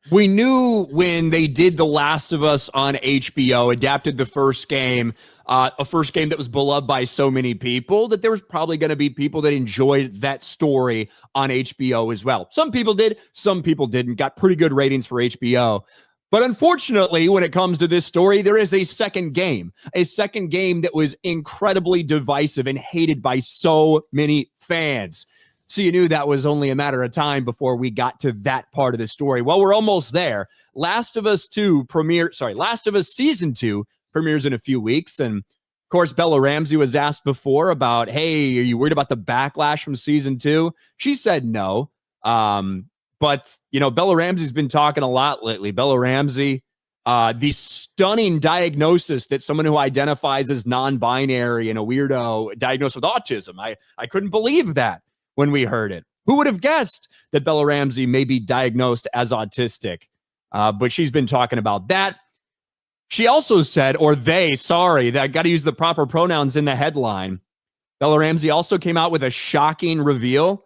We knew when they did The Last of Us on HBO, adapted the first game, a first game that was beloved by so many people, that there was probably going to be people that enjoyed that story on HBO as well. Some people did, some people didn't. Got pretty good ratings for HBO. But unfortunately, when it comes to this story, there is a second game that was incredibly divisive and hated by so many fans. So you knew that was only a matter of time before we got to that part of the story. Well, we're almost there. Last of Us Season 2 premieres in a few weeks. And of course, Bella Ramsey was asked before about, hey, are you worried about the backlash from Season 2? She said no. But, Bella Ramsey's been talking a lot lately. Bella Ramsey, the stunning diagnosis that someone who identifies as non-binary and a weirdo diagnosed with autism. I couldn't believe that when we heard it. Who would have guessed that Bella Ramsey may be diagnosed as autistic? But she's been talking about that. She also said, that I got to use the proper pronouns in the headline. Bella Ramsey also came out with a shocking reveal.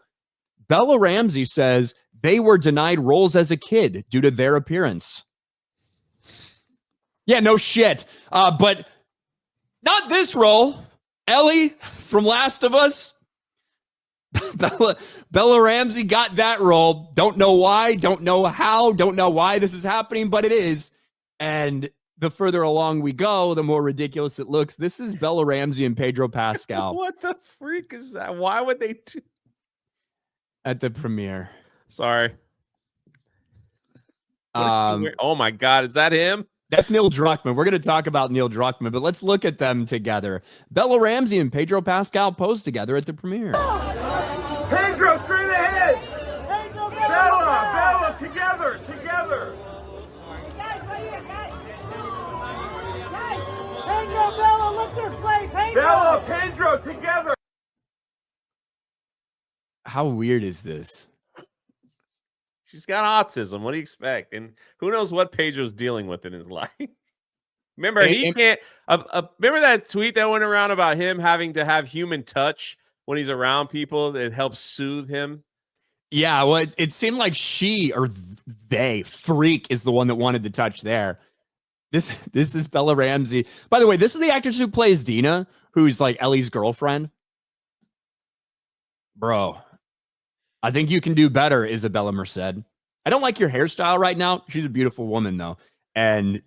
Bella Ramsey says they were denied roles as a kid due to their appearance. Yeah, no shit. But not this role. Ellie from Last of Us. Bella Ramsey got that role. Don't know why, don't know how, don't know why this is happening, but it is. And the further along we go, the more ridiculous it looks. This is Bella Ramsey and Pedro Pascal. What the freak is that? Why would they do at the premiere? Sorry. Oh my God, is that him? That's Neil Druckmann. We're going to talk about Neil Druckmann, but let's look at them together. Bella Ramsey and Pedro Pascal posed together at the premiere. Pedro, straight ahead! Pedro, Bella, together! Guys, right here, guys! Guys! Pedro, Bella, look this way! Pedro! Bella, Pedro, together! How weird is this? She's got autism. What do you expect? And who knows what Pedro's dealing with in his life? Remember, he can't. Remember that tweet that went around about him having to have human touch when he's around people that helps soothe him? Yeah, well, it seemed like she or they, Freak, is the one that wanted to touch there. This is Bella Ramsey. By the way, this is the actress who plays Dina, who's like Ellie's girlfriend. Bro, I think you can do better, Isabella Merced. I don't like your hairstyle right now. She's a beautiful woman, though. And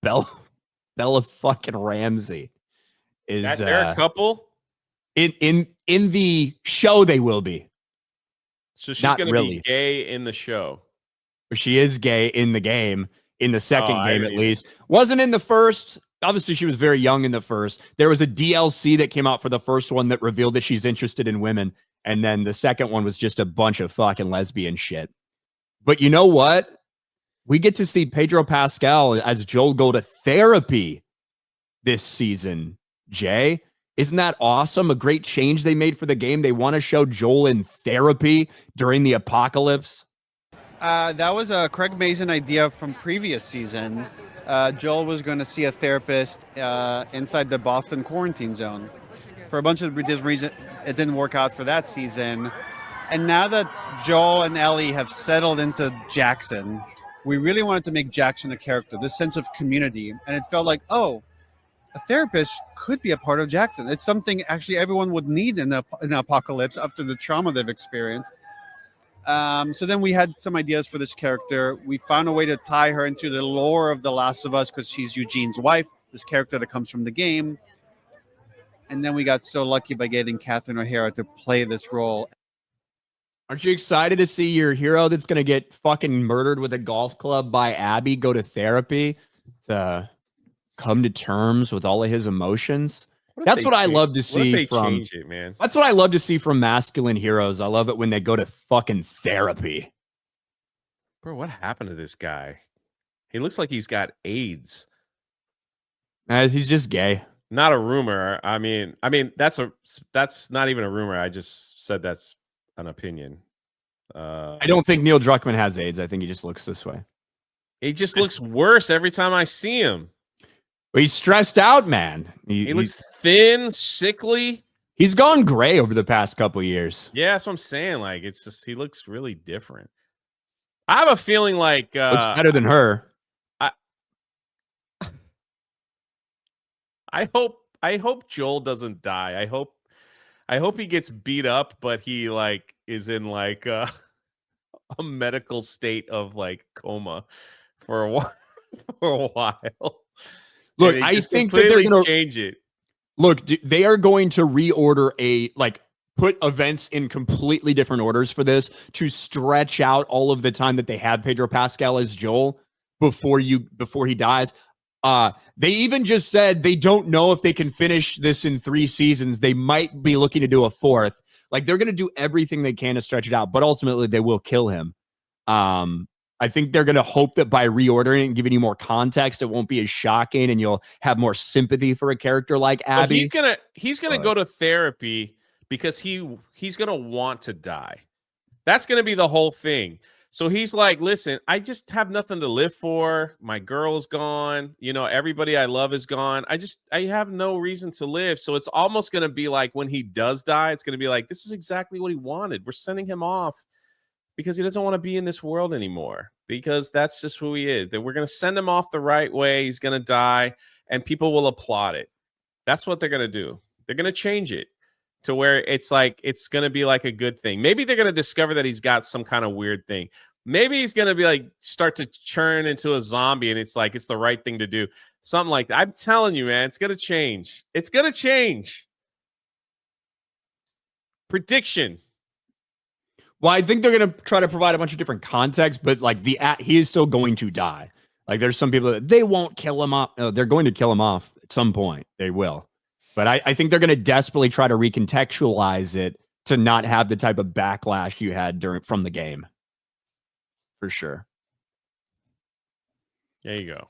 Bella fucking Ramsey is... That they're a couple? In the show, they will be. So she's going to be gay in the show. She is gay in the game, in the second game at least. Wasn't in the first. Obviously, she was very young in the first. There was a DLC that came out for the first one that revealed that she's interested in women. And then the second one was just a bunch of fucking lesbian shit. But you know what? We get to see Pedro Pascal as Joel go to therapy this season, Jay. Isn't that awesome? A great change they made for the game. They want to show Joel in therapy during the apocalypse. That was a Craig Mazin idea from previous season. Joel was going to see a therapist inside the Boston quarantine zone. For a bunch of reasons, it didn't work out for that season. And now that Joel and Ellie have settled into Jackson, we really wanted to make Jackson a character, this sense of community. And it felt like, a therapist could be a part of Jackson. It's something actually everyone would need in the apocalypse after the trauma they've experienced. So then we had some ideas for this character. We found a way to tie her into the lore of The Last of Us because she's Eugene's wife, this character that comes from the game. And then we got so lucky by getting Catherine O'Hara to play this role. Aren't you excited to see your hero that's going to get fucking murdered with a golf club by Abby go to therapy to come to terms with all of his emotions? That's what I love to see from it, man. That's what I love to see from masculine heroes. I love it when they go to fucking therapy. Bro, what happened to this guy? He looks like he's got AIDS. He's just gay. Not a rumor. I mean that's not even a rumor. I just said that's an opinion. I don't think Neil Druckmann has AIDS. I think he just looks this way. He just looks worse every time I see him. He's stressed out, man. He looks thin, sickly. He's gone gray over the past couple years. Yeah, that's what I'm saying. Like, it's just he looks really different. I have a feeling like Looks better than her. I hope Joel doesn't die. I hope he gets beat up, but he like is in like a medical state of like coma for a while. For a while. Look, I think that they're going to change it. Look, they are going to reorder put events in completely different orders for this to stretch out all of the time that they had Pedro Pascal as Joel before he dies. They even just said they don't know if they can finish this in 3 seasons. They might be looking to do a 4th. Like, they're going to do everything they can to stretch it out, but ultimately they will kill him. I think they're going to hope that by reordering and giving you more context, it won't be as shocking and you'll have more sympathy for a character like Abby. Well, he's gonna go to therapy because he's gonna want to die. That's gonna be the whole thing. So he's like, listen, I just have nothing to live for. My girl's gone. You know, everybody I love is gone. I have no reason to live. So it's almost going to be like when he does die, it's going to be like, this is exactly what he wanted. We're sending him off because he doesn't want to be in this world anymore, because that's just who he is. That we're going to send him off the right way. He's going to die and people will applaud it. That's what they're going to do. They're going to change it to where it's like, it's going to be like a good thing. Maybe they're going to discover that he's got some kind of weird thing. Maybe he's going to be like, start to churn into a zombie and it's like, it's the right thing to do. Something like that. I'm telling you, man, it's going to change. It's going to change. Prediction. Well, I think they're going to try to provide a bunch of different context, but like he is still going to die. Like, there's some people that they won't kill him off. No, they're going to kill him off at some point. They will. But I think they're going to desperately try to recontextualize it to not have the type of backlash you had from the game. For sure. There you go.